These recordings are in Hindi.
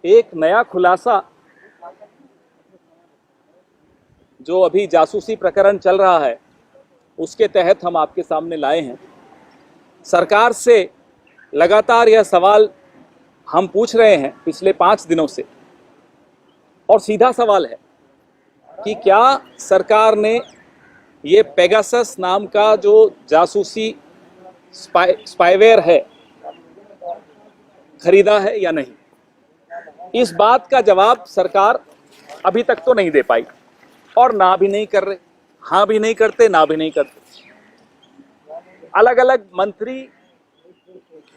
एक नया खुलासा जो अभी जासूसी प्रकरण चल रहा है उसके तहत हम आपके सामने लाए हैं। सरकार से लगातार यह सवाल हम पूछ रहे हैं पिछले 5 दिनों से, और सीधा सवाल है कि क्या सरकार ने ये पेगासस नाम का जो जासूसी स्पाईवेयर है खरीदा है या नहीं। इस बात का जवाब सरकार अभी तक तो नहीं दे पाई, और ना भी नहीं कर रहे, हाँ भी नहीं करते, ना भी नहीं करते। अलग अलग मंत्री,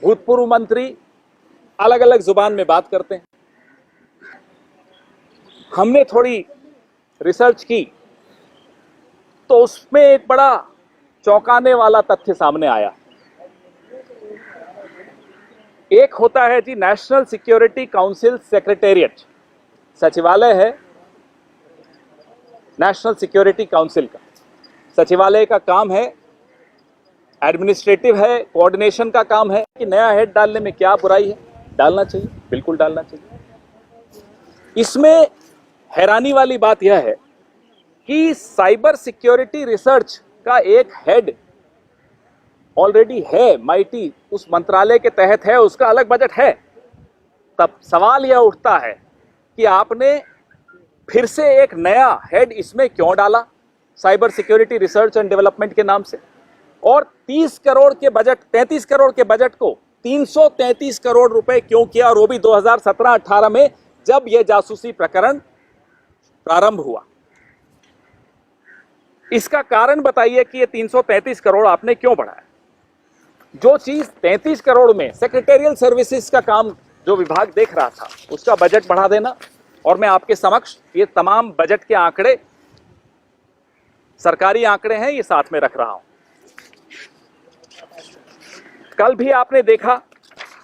भूतपूर्व मंत्री अलग अलग जुबान में बात करते हैं। हमने थोड़ी रिसर्च की तो उसमें एक बड़ा चौंकाने वाला तथ्य सामने आया। एक होता है जी नेशनल सिक्योरिटी काउंसिल सेक्रेटेरिएट, सचिवालय है नेशनल सिक्योरिटी काउंसिल का। सचिवालय का काम है, एडमिनिस्ट्रेटिव है, कोऑर्डिनेशन का काम है कि नया हेड डालने में क्या बुराई है, डालना चाहिए, बिल्कुल डालना चाहिए। इसमें हैरानी वाली बात यह है कि साइबर सिक्योरिटी रिसर्च का एक हेड ऑलरेडी है, माइटी उस मंत्रालय के तहत है, उसका अलग बजट है। तब सवाल यह उठता है कि आपने फिर से एक नया हेड इसमें क्यों डाला, cyber security research and development के नाम से, और 30 करोड़ के बजट, 33 करोड़ के बजट को 333 करोड़ रुपए क्यों किया, और वो भी 2017-18 में जब यह जासूसी प्रकरण प्रारंभ हुआ। इसका कारण बताइए कि ये 333 करोड़ आपने क्यों बढ़ाया। जो चीज 33 करोड़ में सेक्रेटेरियल सर्विसेज का काम जो विभाग देख रहा था उसका बजट बढ़ा देना, और मैं आपके समक्ष ये तमाम बजट के आंकड़े, सरकारी आंकड़े हैं, ये साथ में रख रहा हूं। कल भी आपने देखा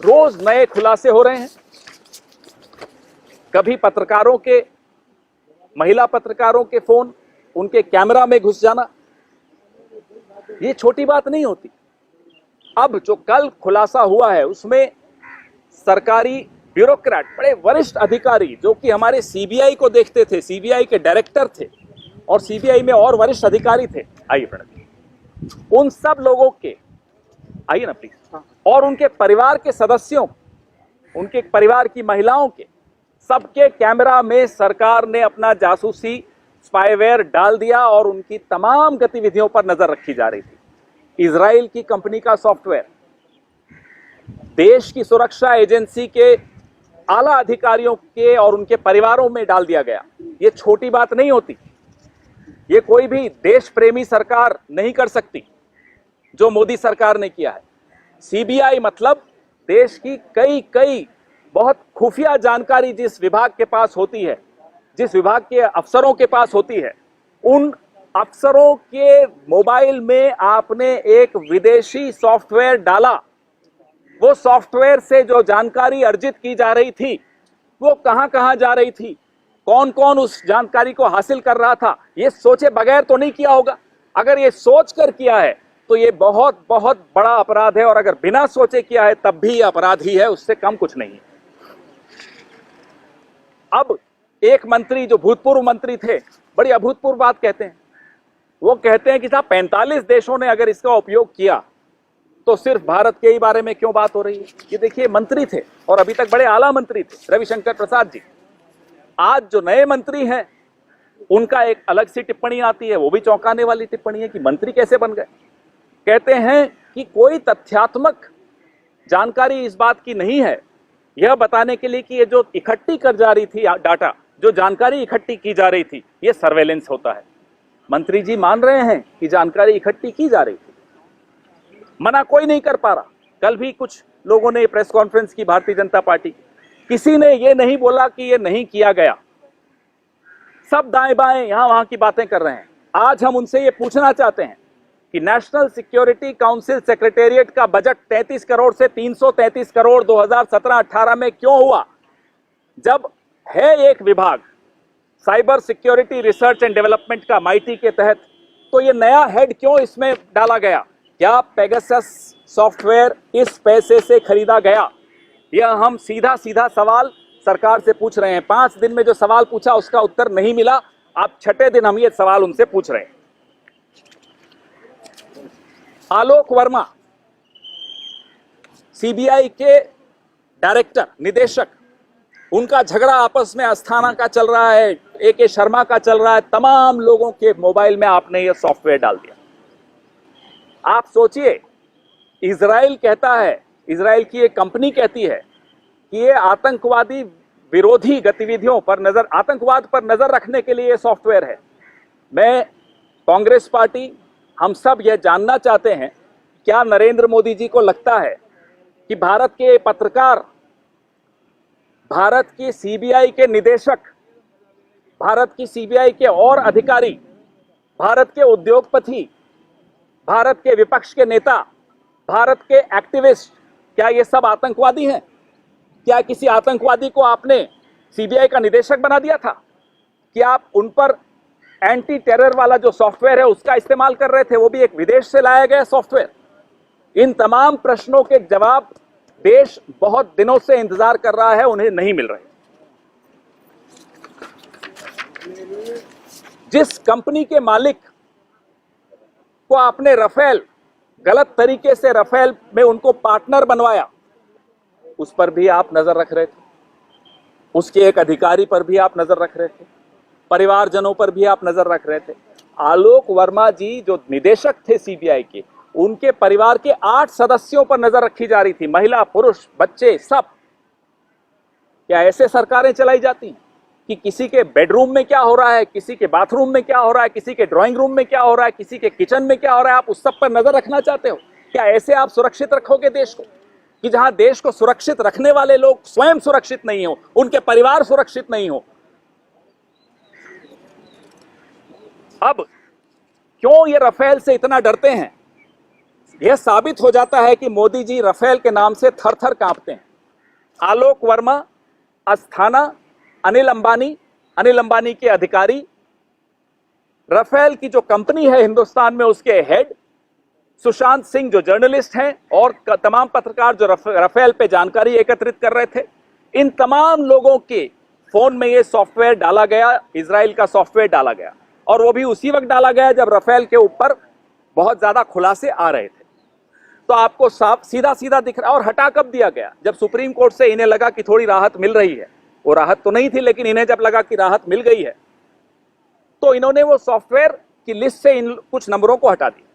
रोज नए खुलासे हो रहे हैं। कभी पत्रकारों के, महिला पत्रकारों के फोन उनके कैमरा में घुस जाना, ये छोटी बात नहीं होती। अब जो कल खुलासा हुआ है उसमें सरकारी ब्यूरोक्रेट, बड़े वरिष्ठ अधिकारी जो कि हमारे सीबीआई को देखते थे, सीबीआई के डायरेक्टर थे और सीबीआई में और वरिष्ठ अधिकारी थे, आइए प्रणब, उन सब लोगों के, आइए ना प्लीज, और उनके परिवार के सदस्यों, उनके परिवार की महिलाओं के, सबके कैमरा में सरकार ने अपना जासूसी स्पाईवेयर डाल दिया और उनकी तमाम गतिविधियों पर नजर रखी जा रही थी। इजराइल की कंपनी का सॉफ्टवेयर देश की सुरक्षा एजेंसी के आला अधिकारियों के और उनके परिवारों में डाल दिया गया। ये छोटी बात नहीं होती, ये कोई भी देश प्रेमी सरकार नहीं कर सकती जो मोदी सरकार ने किया है। सीबीआई मतलब देश की कई बहुत खुफिया जानकारी जिस विभाग के पास होती है, जिस विभाग के अफसरों के पास होती है, उन अफसरों के मोबाइल में आपने एक विदेशी सॉफ्टवेयर डाला। वो सॉफ्टवेयर से जो जानकारी अर्जित की जा रही थी वो कहां कहां जा रही थी, कौन कौन उस जानकारी को हासिल कर रहा था, ये सोचे बगैर तो नहीं किया होगा। अगर ये सोच कर किया है तो ये बहुत बहुत बड़ा अपराध है, और अगर बिना सोचे किया है तब भी ये अपराध ही है, उससे कम कुछ नहीं है। अब एक मंत्री जो भूतपूर्व मंत्री थे बड़ी अभूतपूर्व बात कहते हैं। वो कहते हैं कि साहब 45 देशों ने अगर इसका उपयोग किया तो सिर्फ भारत के ही बारे में क्यों बात हो रही है। ये देखिए, मंत्री थे और अभी तक बड़े आला मंत्री थे, रविशंकर प्रसाद जी। आज जो नए मंत्री हैं उनका एक अलग सी टिप्पणी आती है, वो भी चौंकाने वाली टिप्पणी है कि मंत्री कैसे बन गए। कहते हैं कि कोई तथ्यात्मक जानकारी इस बात की नहीं है, यह बताने के लिए कि ये जो इकट्ठी कर जा रही थी डाटा, जो जानकारी इकट्ठी की जा रही थी, ये सर्वेलेंस होता है। मंत्री जी मान रहे हैं कि जानकारी इकट्ठी की जा रही थी, मना कोई नहीं कर पा रहा। कल भी कुछ लोगों ने प्रेस कॉन्फ्रेंस की, भारतीय जनता पार्टी, किसी ने ये नहीं बोला कि ये नहीं किया गया। सब दाएं बाएं यहां वहां की बातें कर रहे हैं। आज हम उनसे ये पूछना चाहते हैं कि नेशनल सिक्योरिटी काउंसिल सेक्रेटेरिएट का बजट 33 करोड़ से 333 करोड़ 2017-18 में क्यों हुआ, जब है एक विभाग cyber security research and development का माइटी के तहत, तो ये नया हेड क्यों इसमें डाला गया। क्या पेगासस सॉफ्टवेयर इस पैसे से खरीदा गया? यह हम सीधा सीधा सवाल सरकार से पूछ रहे हैं। 5 दिन में जो सवाल पूछा उसका उत्तर नहीं मिला। अब 6ठे दिन हम ये सवाल उनसे पूछ रहे हैं। आलोक वर्मा सीबीआई के डायरेक्टर, निदेशक, उनका झगड़ा आपस में अस्थाना का चल रहा है, AK शर्मा का चल रहा है। तमाम लोगों के मोबाइल में आपने ये सॉफ्टवेयर डाल दिया। आप सोचिए, इजराइल कहता है, इजराइल की एक कंपनी कहती है कि ये आतंकवादी विरोधी गतिविधियों पर नजर, आतंकवाद पर नजर रखने के लिए ये सॉफ्टवेयर है। मैं, कांग्रेस पार्टी, हम सब यह जानना चाहते हैं, क्या नरेंद्र मोदी जी को लगता है कि भारत के पत्रकार, भारत की सीबीआई के निदेशक, भारत की सीबीआई के और अधिकारी, भारत के उद्योगपति, भारत के विपक्ष के नेता, भारत के एक्टिविस्ट, क्या ये सब आतंकवादी हैं? क्या किसी आतंकवादी को आपने सीबीआई का निदेशक बना दिया था? क्या आप उन पर एंटी टेरर वाला जो सॉफ्टवेयर है उसका इस्तेमाल कर रहे थे, वो भी एक विदेश से लाया गया सॉफ्टवेयर? इन तमाम प्रश्नों के जवाब देश बहुत दिनों से इंतजार कर रहा है, उन्हें नहीं मिल रहे। जिस कंपनी के मालिक को आपने राफेल, गलत तरीके से राफेल में उनको पार्टनर बनवाया, उस पर भी आप नजर रख रहे थे। उसके एक अधिकारी पर भी आप नजर रख रहे थे, परिवारजनों पर भी आप नजर रख रहे थे। आलोक वर्मा जी जो निदेशक थे सीबीआई के, उनके परिवार के 8 सदस्यों पर नजर रखी जा रही थी, महिला, पुरुष, बच्चे, सब। क्या ऐसे सरकारें चलाई जाती हैं कि किसी के बेडरूम में क्या हो रहा है, किसी के बाथरूम में क्या हो रहा है, किसी के ड्राइंग रूम में क्या हो रहा है, किसी के किचन में क्या हो रहा है, आप उस सब पर नजर रखना चाहते हो? क्या ऐसे आप सुरक्षित रखोगे देश को, कि जहां देश को सुरक्षित रखने वाले लोग स्वयं सुरक्षित नहीं हो, उनके परिवार सुरक्षित नहीं हो? अब क्यों ये राफेल से इतना डरते हैं? यह साबित हो जाता है कि मोदी जी राफेल के नाम से थर थर कांपते हैं। आलोक वर्मा, अस्थाना, अनिल अंबानी के अधिकारी, राफेल की जो कंपनी है हिंदुस्तान में उसके हेड, सुशांत सिंह जो जर्नलिस्ट हैं, और तमाम पत्रकार जो राफेल पे जानकारी एकत्रित कर रहे थे, इन तमाम लोगों के फोन में ये सॉफ्टवेयर डाला गया, इजराइल का सॉफ्टवेयर डाला गया, और वो भी उसी वक्त डाला गया जब राफेल के ऊपर बहुत ज्यादा खुलासे आ रहे थे। तो आपको साफ सीधा सीधा दिख रहा है। और हटा कब दिया गया? जब सुप्रीम कोर्ट से इन्हें लगा कि थोड़ी राहत मिल रही है। वो राहत तो नहीं थी, लेकिन इन्हें जब लगा कि राहत मिल गई है तो इन्होंने वो सॉफ्टवेयर की लिस्ट से इन कुछ नंबरों को हटा दिया।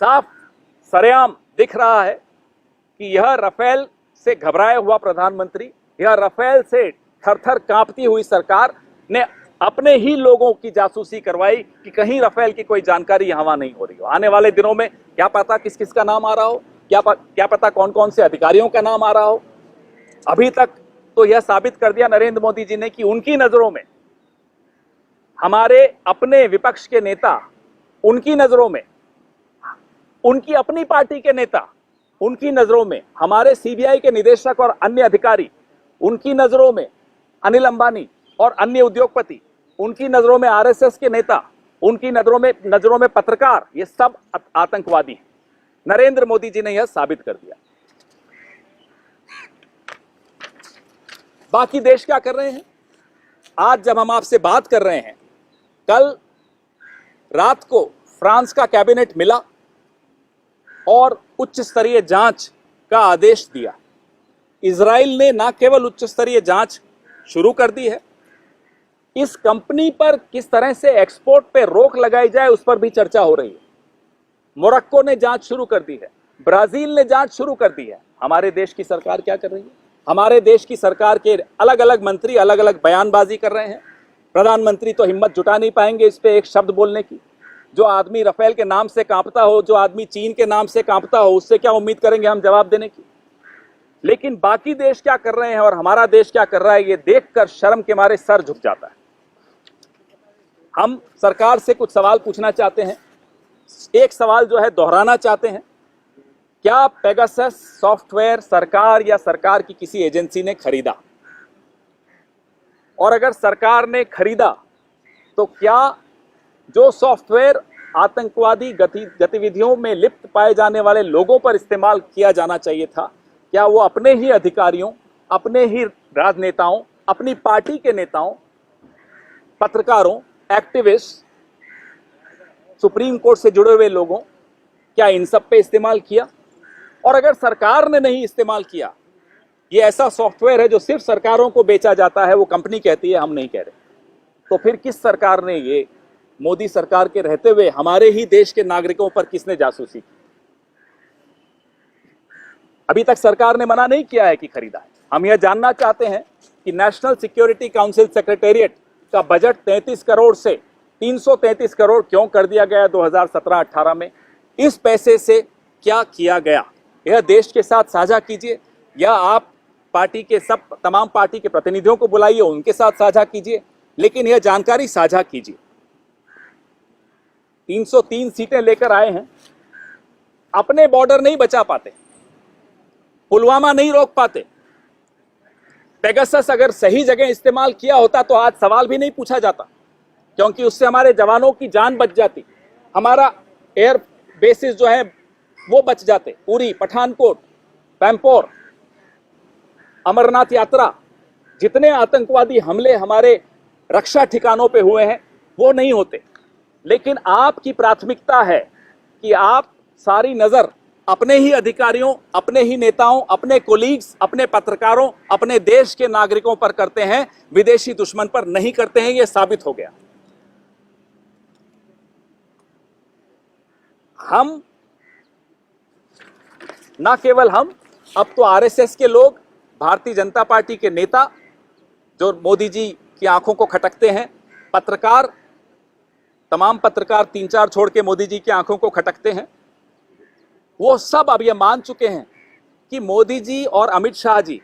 साफ सरेआम दिख रहा है कि यह राफेल से घबराया हुआ प्रधानमंत्री, यह राफेल से थर-थर कांपती हुई सरकार ने अपने ही लोगों की जासूसी करवाई कि कहीं राफेल की कोई जानकारी यहाँ नहीं हो रही हो। आने वाले दिनों में क्या पता किस किस का नाम आ रहा हो, क्या पता कौन कौन से अधिकारियों का नाम आ रहा हो। अभी तक तो यह साबित कर दिया नरेंद्र मोदी जी ने कि उनकी नजरों में हमारे अपने विपक्ष के नेता, उनकी नजरों में उनकी अपनी पार्टी के नेता, उनकी नजरों में हमारे सीबीआई के निदेशक और अन्य अधिकारी, उनकी नजरों में अनिल अंबानी और अन्य उद्योगपति, उनकी नजरों में आरएसएस के नेता, उनकी नजरों में पत्रकार, ये सब आतंकवादी हैं। नरेंद्र मोदी जी ने यह साबित कर दिया। बाकी देश क्या कर रहे हैं? आज जब हम आपसे बात कर रहे हैं, कल रात को फ्रांस का कैबिनेट मिला और उच्च स्तरीय जांच का आदेश दिया। इजराइल ने न केवल उच्च स्तरीय जांच शुरू कर दी है, इस कंपनी पर किस तरह से एक्सपोर्ट पे रोक लगाई जाए उस पर भी चर्चा हो रही है। मोरक्को ने जांच शुरू कर दी है, ब्राजील ने जांच शुरू कर दी है। हमारे देश की सरकार क्या कर रही है? हमारे देश की सरकार के अलग अलग मंत्री अलग अलग बयानबाजी कर रहे हैं। प्रधानमंत्री तो हिम्मत जुटा नहीं पाएंगे इस पे एक शब्द बोलने की। जो आदमी राफेल के नाम से कांपता हो, जो आदमी चीन के नाम से कांपता हो, उससे क्या उम्मीद करेंगे हम जवाब देने की? लेकिन बाकी देश क्या कर रहे हैं और हमारा देश क्या कर रहा है, ये देखकर शर्म के मारे सर झुक जाता है। हम सरकार से कुछ सवाल पूछना चाहते हैं। एक सवाल जो है दोहराना चाहते हैं, क्या पेगासस सॉफ्टवेयर सरकार या सरकार की किसी एजेंसी ने खरीदा? और अगर सरकार ने खरीदा तो क्या जो सॉफ्टवेयर आतंकवादी गतिविधियों में लिप्त पाए जाने वाले लोगों पर इस्तेमाल किया जाना चाहिए था, क्या वो अपने ही अधिकारियों, अपने ही राजनेताओं, अपनी पार्टी के नेताओं, पत्रकारों, एक्टिविस्ट, सुप्रीम कोर्ट से जुड़े हुए लोगों, क्या इन सब पे इस्तेमाल किया? और अगर सरकार ने नहीं इस्तेमाल किया, ये ऐसा सॉफ्टवेयर है जो सिर्फ सरकारों को बेचा जाता है, वो कंपनी कहती है, हम नहीं कह रहे, तो फिर किस सरकार ने, ये मोदी सरकार के रहते हुए हमारे ही देश के नागरिकों पर किसने जासूसी की? अभी तक सरकार ने मना नहीं किया है कि खरीदा है। हम यह जानना चाहते हैं कि नेशनल सिक्योरिटी काउंसिल सेक्रेटेरिएट का बजट 33 करोड़ से 333 करोड़ क्यों कर दिया गया 2017-18 में? इस पैसे से क्या किया गया, यह देश के साथ साझा कीजिए, या आप पार्टी के तमाम पार्टी के प्रतिनिधियों को बुलाइए, उनके साथ साझा कीजिए, लेकिन यह जानकारी साझा कीजिए। 303 सीटें लेकर आए हैं, अपने बॉर्डर नहीं बचा पाते, पुलवामा नहीं रोक पाते। पेगासस अगर सही जगह इस्तेमाल किया होता तो आज सवाल भी नहीं पूछा जाता, क्योंकि उससे हमारे जवानों की जान बच जाती, हमारा एयर बेसिस जो है वो बच जाते। उरी, पठानकोट, पैम्पोर, अमरनाथ यात्रा, जितने आतंकवादी हमले हमारे रक्षा ठिकानों पे हुए हैं वो नहीं होते। लेकिन आपकी प्राथमिकता है कि आप सारी नजर अपने ही अधिकारियों, अपने ही नेताओं, अपने कोलीग्स, अपने पत्रकारों, अपने देश के नागरिकों पर करते हैं, विदेशी दुश्मन पर नहीं करते हैं। यह साबित हो गया। हम, ना केवल हम, अब तो आरएसएस के लोग, भारतीय जनता पार्टी के नेता जो मोदी जी की आंखों को खटकते हैं, पत्रकार, तमाम पत्रकार 3-4 छोड़ के मोदी जी की आंखों को खटकते हैं, वो सब अब ये मान चुके हैं कि मोदी जी और अमित शाह जी,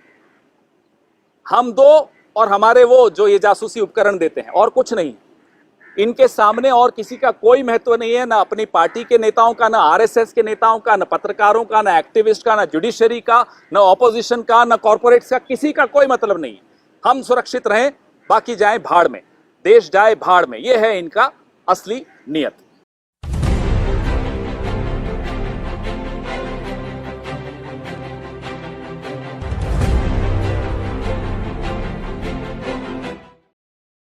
हम दो और हमारे वो जो ये जासूसी उपकरण देते हैं, और कुछ नहीं। इनके सामने और किसी का कोई महत्व नहीं है, ना अपनी पार्टी के नेताओं का, ना आरएसएस के नेताओं का, ना पत्रकारों का, ना एक्टिविस्ट का, ना जुडिशरी का, ना ऑपोजिशन का, ना कॉर्पोरेट्स का, किसी का कोई मतलब नहीं है। हम सुरक्षित रहें, बाकी जाए भाड़ में, देश जाए भाड़ में, यह है इनका असली नियत।